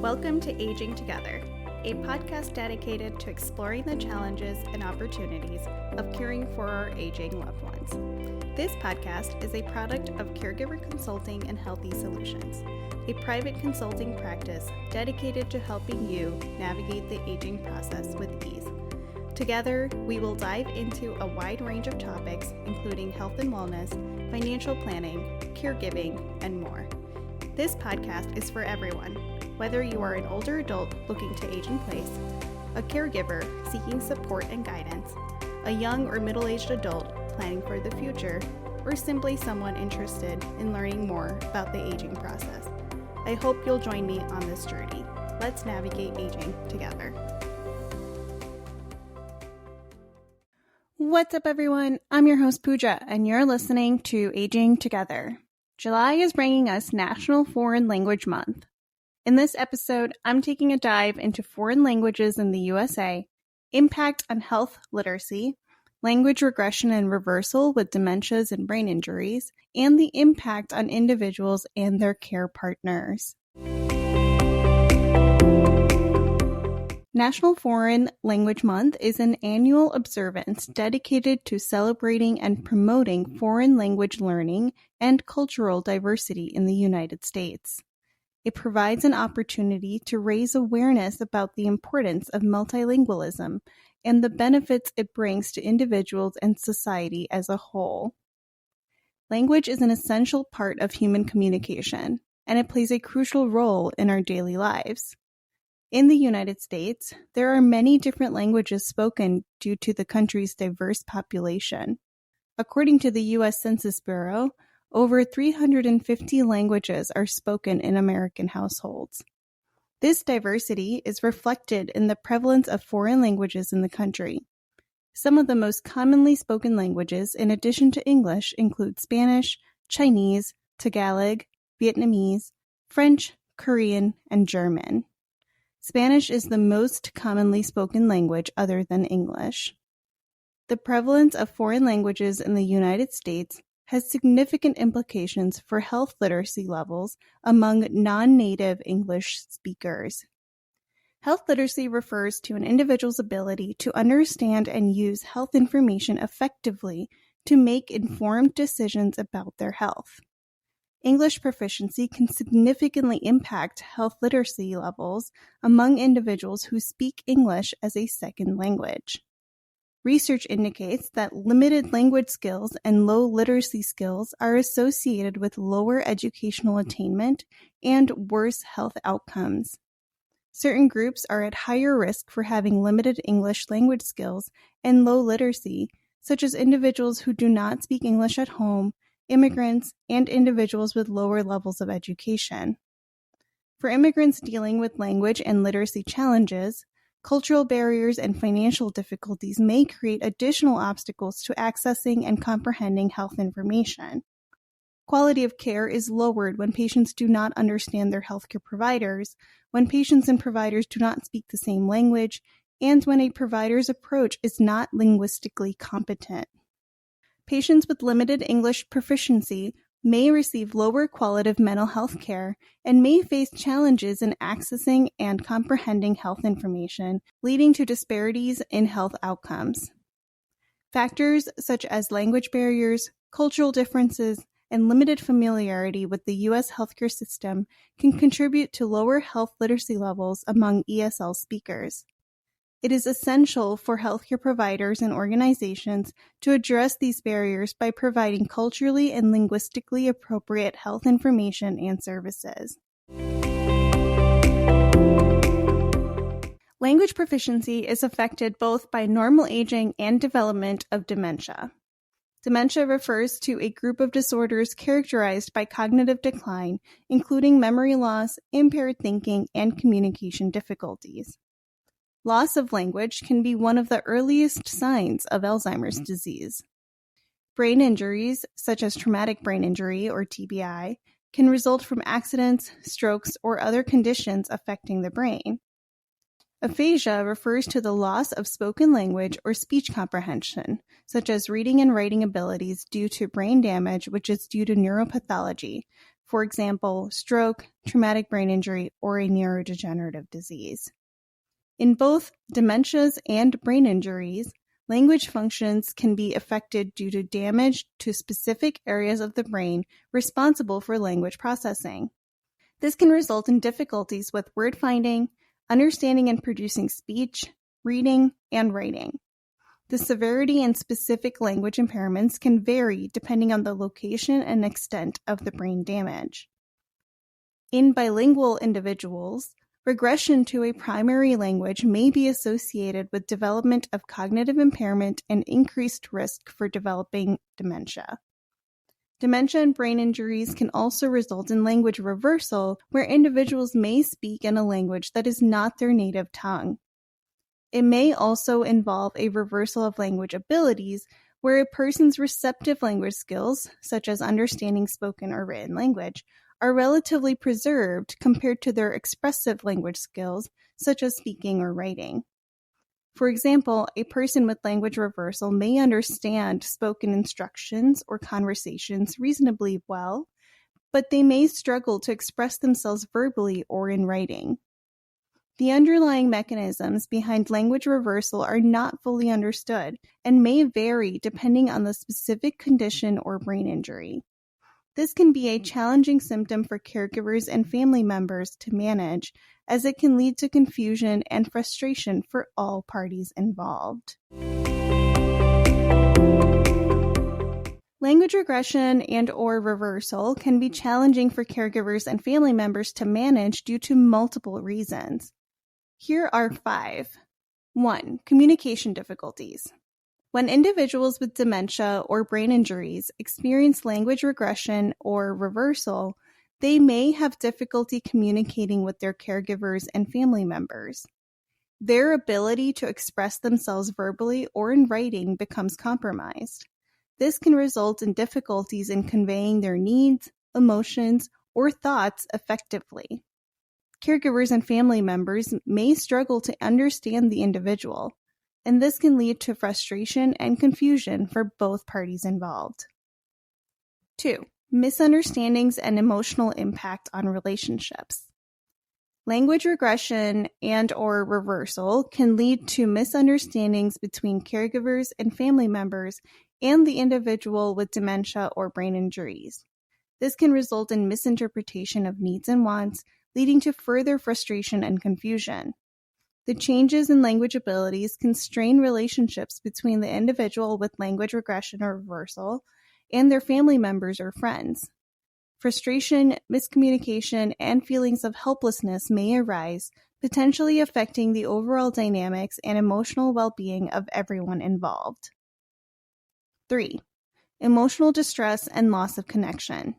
Welcome to Aging Together, a podcast dedicated to exploring the challenges and opportunities of caring for our aging loved ones. This podcast is a product of Caregiver Consulting and Healthy Solutions, a private consulting practice dedicated to helping you navigate the aging process with ease. Together, we will dive into a wide range of topics, including health and wellness, financial planning, caregiving, and more. This podcast is for everyone, whether you are an older adult looking to age in place, a caregiver seeking support and guidance, a young or middle-aged adult planning for the future, or simply someone interested in learning more about the aging process. I hope you'll join me on this journey. Let's navigate aging together. What's up, everyone? I'm your host, Pooja, and you're listening to Aging Together. July is bringing us National Foreign Language Month. In this episode, I'm taking a dive into foreign languages in the USA, impact on health literacy, language regression and reversal with dementias and brain injuries, and the impact on individuals and their care partners. National Foreign Language Month is an annual observance dedicated to celebrating and promoting foreign language learning and cultural diversity in the United States. It provides an opportunity to raise awareness about the importance of multilingualism and the benefits it brings to individuals and society as a whole. Language is an essential part of human communication, and it plays a crucial role in our daily lives. In the United States, there are many different languages spoken due to the country's diverse population. According to the U.S. Census Bureau, over 350 languages are spoken in American households. This diversity is reflected in the prevalence of foreign languages in the country. Some of the most commonly spoken languages, in addition to English, include Spanish, Chinese, Tagalog, Vietnamese, French, Korean, and German. Spanish is the most commonly spoken language other than English. The prevalence of foreign languages in the United States has significant implications for health literacy levels among non-native English speakers. Health literacy refers to an individual's ability to understand and use health information effectively to make informed decisions about their health. English proficiency can significantly impact health literacy levels among individuals who speak English as a second language. Research indicates that limited language skills and low literacy skills are associated with lower educational attainment and worse health outcomes. Certain groups are at higher risk for having limited English language skills and low literacy, such as individuals who do not speak English at home, immigrants, and individuals with lower levels of education. For immigrants dealing with language and literacy challenges, cultural barriers and financial difficulties may create additional obstacles to accessing and comprehending health information. Quality of care is lowered when patients do not understand their healthcare providers, when patients and providers do not speak the same language, and when a provider's approach is not linguistically competent. Patients with limited English proficiency may receive lower quality mental health care and may face challenges in accessing and comprehending health information, leading to disparities in health outcomes. Factors such as language barriers, cultural differences, and limited familiarity with the U.S. healthcare system can contribute to lower health literacy levels among ESL speakers. It is essential for healthcare providers and organizations to address these barriers by providing culturally and linguistically appropriate health information and services. Language proficiency is affected both by normal aging and development of dementia. Dementia refers to a group of disorders characterized by cognitive decline, including memory loss, impaired thinking, and communication difficulties. Loss of language can be one of the earliest signs of Alzheimer's disease. Brain injuries, such as traumatic brain injury or TBI, can result from accidents, strokes, or other conditions affecting the brain. Aphasia refers to the loss of spoken language or speech comprehension, such as reading and writing abilities due to brain damage, which is due to neuropathology, for example, stroke, traumatic brain injury, or a neurodegenerative disease. In both dementias and brain injuries, language functions can be affected due to damage to specific areas of the brain responsible for language processing. This can result in difficulties with word finding, understanding and producing speech, reading, and writing. The severity and specific language impairments can vary depending on the location and extent of the brain damage. In bilingual individuals, regression to a primary language may be associated with development of cognitive impairment and increased risk for developing dementia. Dementia and brain injuries can also result in language reversal, where individuals may speak in a language that is not their native tongue. It may also involve a reversal of language abilities, where a person's receptive language skills, such as understanding spoken or written language, are relatively preserved compared to their expressive language skills, such as speaking or writing. For example, a person with language reversal may understand spoken instructions or conversations reasonably well, but they may struggle to express themselves verbally or in writing. The underlying mechanisms behind language reversal are not fully understood and may vary depending on the specific condition or brain injury. This can be a challenging symptom for caregivers and family members to manage, as it can lead to confusion and frustration for all parties involved. Language regression and/or reversal can be challenging for caregivers and family members to manage due to multiple reasons. Here are 5. 1. Communication difficulties. When individuals with dementia or brain injuries experience language regression or reversal, they may have difficulty communicating with their caregivers and family members. Their ability to express themselves verbally or in writing becomes compromised. This can result in difficulties in conveying their needs, emotions, or thoughts effectively. Caregivers and family members may struggle to understand the individual, and this can lead to frustration and confusion for both parties involved. 2. Misunderstandings and emotional impact on relationships. Language regression and/or reversal can lead to misunderstandings between caregivers and family members and the individual with dementia or brain injuries. This can result in misinterpretation of needs and wants, leading to further frustration and confusion. The changes in language abilities can strain relationships between the individual with language regression or reversal and their family members or friends. Frustration, miscommunication, and feelings of helplessness may arise, potentially affecting the overall dynamics and emotional well-being of everyone involved. 3. Emotional distress and loss of connection.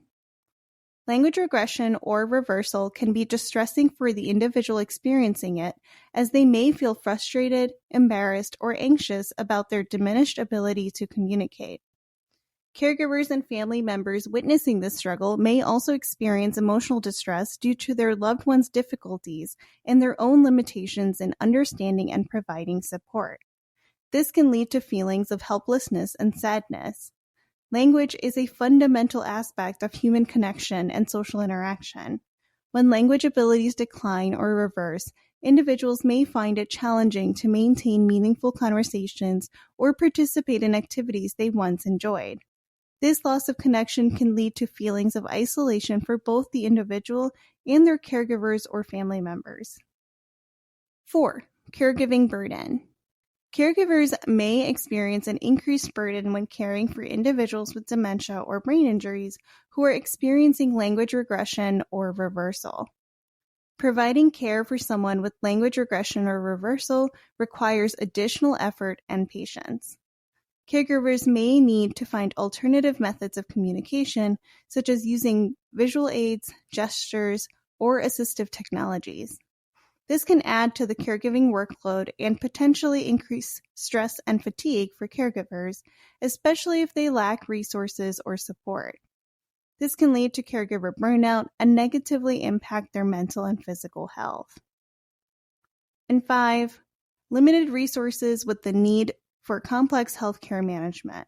Language regression or reversal can be distressing for the individual experiencing it, as they may feel frustrated, embarrassed, or anxious about their diminished ability to communicate. Caregivers and family members witnessing this struggle may also experience emotional distress due to their loved one's difficulties and their own limitations in understanding and providing support. This can lead to feelings of helplessness and sadness. Language is a fundamental aspect of human connection and social interaction. When language abilities decline or reverse, individuals may find it challenging to maintain meaningful conversations or participate in activities they once enjoyed. This loss of connection can lead to feelings of isolation for both the individual and their caregivers or family members. 4. Caregiving burden. Caregivers may experience an increased burden when caring for individuals with dementia or brain injuries who are experiencing language regression or reversal. Providing care for someone with language regression or reversal requires additional effort and patience. Caregivers may need to find alternative methods of communication, such as using visual aids, gestures, or assistive technologies. This can add to the caregiving workload and potentially increase stress and fatigue for caregivers, especially if they lack resources or support. This can lead to caregiver burnout and negatively impact their mental and physical health. And 5, limited resources with the need for complex healthcare management.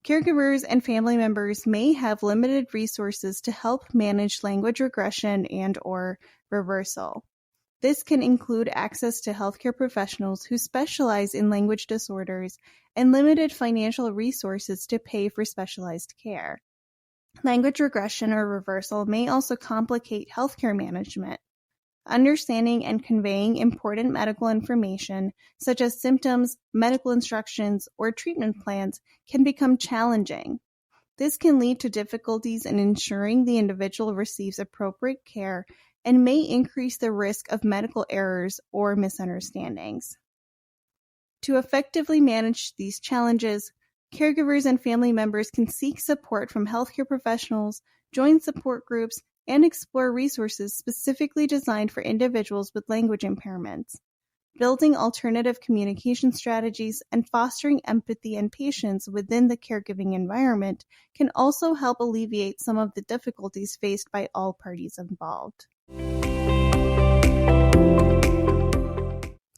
Caregivers and family members may have limited resources to help manage language regression and/or reversal. This can include access to healthcare professionals who specialize in language disorders and limited financial resources to pay for specialized care. Language regression or reversal may also complicate healthcare management. Understanding and conveying important medical information, such as symptoms, medical instructions, or treatment plans, can become challenging. This can lead to difficulties in ensuring the individual receives appropriate care and may increase the risk of medical errors or misunderstandings. To effectively manage these challenges, caregivers and family members can seek support from healthcare professionals, join support groups, and explore resources specifically designed for individuals with language impairments. Building alternative communication strategies and fostering empathy and patience within the caregiving environment can also help alleviate some of the difficulties faced by all parties involved.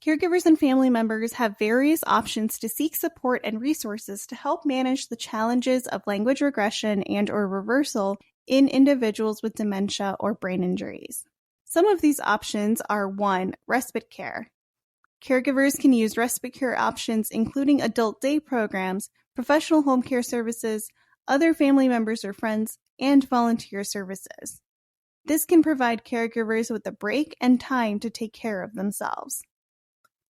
Caregivers and family members have various options to seek support and resources to help manage the challenges of language regression and/or reversal in individuals with dementia or brain injuries. Some of these options are 1. Respite care. Caregivers can use respite care options including adult day programs, professional home care services, other family members or friends, and volunteer services. This can provide caregivers with a break and time to take care of themselves.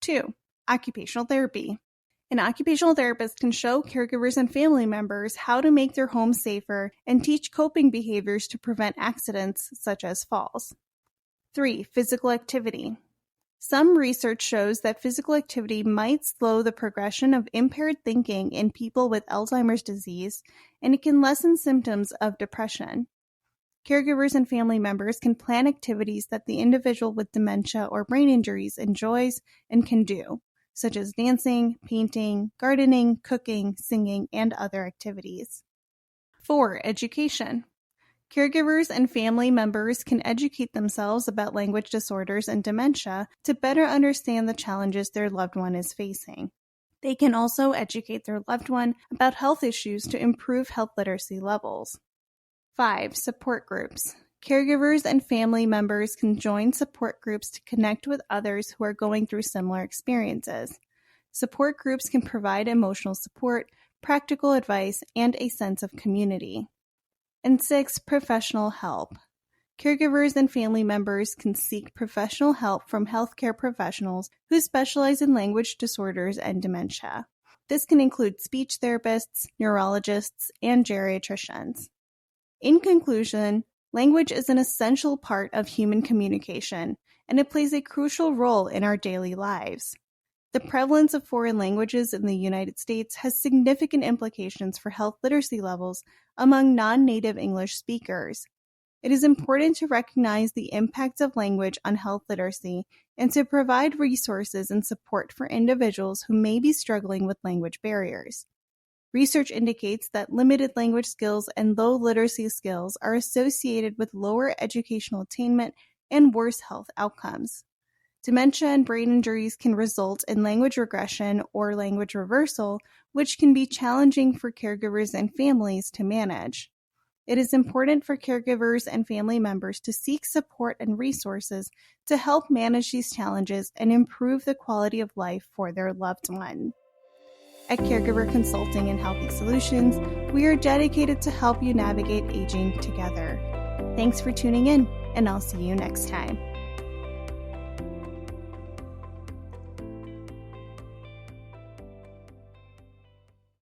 2. Occupational therapy. An occupational therapist can show caregivers and family members how to make their home safer and teach coping behaviors to prevent accidents such as falls. 3. Physical activity. Some research shows that physical activity might slow the progression of impaired thinking in people with Alzheimer's disease, and it can lessen symptoms of depression. Caregivers and family members can plan activities that the individual with dementia or brain injuries enjoys and can do, such as dancing, painting, gardening, cooking, singing, and other activities. 4. Education. Caregivers and family members can educate themselves about language disorders and dementia to better understand the challenges their loved one is facing. They can also educate their loved one about health issues to improve health literacy levels. 5. Support groups. Caregivers and family members can join support groups to connect with others who are going through similar experiences. Support groups can provide emotional support, practical advice, and a sense of community. And 6. Professional help. Caregivers and family members can seek professional help from healthcare professionals who specialize in language disorders and dementia. This can include speech therapists, neurologists, and geriatricians. In conclusion, language is an essential part of human communication, and it plays a crucial role in our daily lives. The prevalence of foreign languages in the United States has significant implications for health literacy levels among non-native English speakers. It is important to recognize the impacts of language on health literacy and to provide resources and support for individuals who may be struggling with language barriers. Research indicates that limited language skills and low literacy skills are associated with lower educational attainment and worse health outcomes. Dementia and brain injuries can result in language regression or language reversal, which can be challenging for caregivers and families to manage. It is important for caregivers and family members to seek support and resources to help manage these challenges and improve the quality of life for their loved one. At Caregiver Consulting and Healthy Solutions, we are dedicated to help you navigate aging together. Thanks for tuning in, and I'll see you next time.